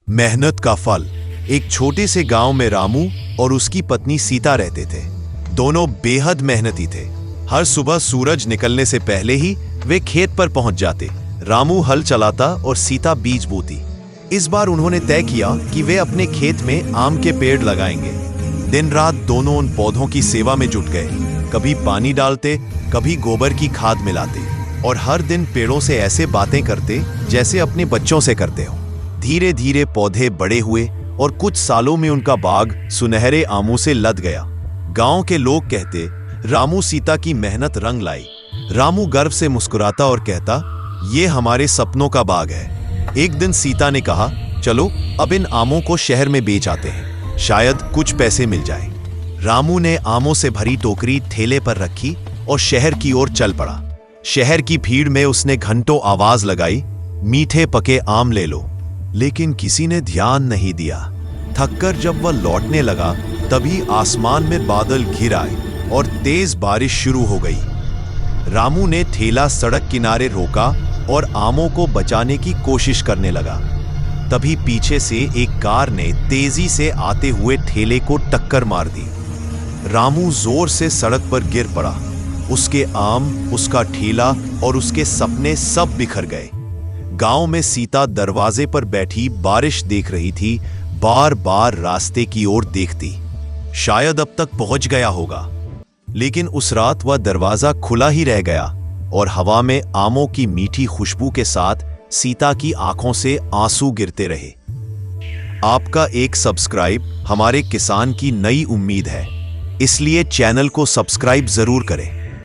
मेहनत का फल। एक छोटे से गांव में रामू और उसकी पत्नी सीता रहते थे। दोनों बेहद मेहनती थे। हर सुबह सूरज निकलने से पहले ही वे खेत पर पहुंच जाते। रामू हल चलाता और सीता बीज बोती। इस बार उन्होंने तय किया कि वे अपने खेत में आम के पेड़ लगाएंगे। दिन रात दोनों उन पौधों की सेवा में जुट गए। कभी पानी डालते, कभी गोबर की खाद मिलाते और हर दिन पेड़ों से ऐसे बातें करते जैसे अपने बच्चों से करते हो। धीरे धीरे पौधे बड़े हुए और कुछ सालों में उनका बाग सुनहरे आमों से लद गया। गांव के लोग कहते, रामू सीता की मेहनत रंग लाई। रामू गर्व से मुस्कुराता और कहता, ये हमारे सपनों का बाग है। एक दिन सीता ने कहा, चलो अब इन आमों को शहर में बेच आते हैं, शायद कुछ पैसे मिल जाए। रामू ने आमों से भरी टोकरी ठेले पर रखी और शहर की ओर चल पड़ा। शहर की भीड़ में उसने घंटों आवाज लगाई, मीठे पके आम ले लो। लेकिन किसी ने ध्यान नहीं दिया। थककर जब वह लौटने लगा, तभी आसमान में बादल घिर आए और तेज बारिश शुरू हो गई। रामू ने ठेला सड़क किनारे रोका और आमों को बचाने की कोशिश करने लगा। तभी पीछे से एक कार ने तेजी से आते हुए ठेले को टक्कर मार दी। रामू जोर से सड़क पर गिर पड़ा। उसके आम, उसका ठेला और उसके सपने सब बिखर गए। गांव में सीता दरवाजे पर बैठी बारिश देख रही थी, बार बार रास्ते की ओर देखती। शायद अब तक पहुंच गया होगा। लेकिन उस रात वह दरवाजा खुला ही रह गया और हवा में आमों की मीठी खुशबू के साथ सीता की आंखों से आंसू गिरते रहे। आपका एक सब्सक्राइब हमारे किसान की नई उम्मीद है, इसलिए चैनल को सब्सक्राइब जरूर करें।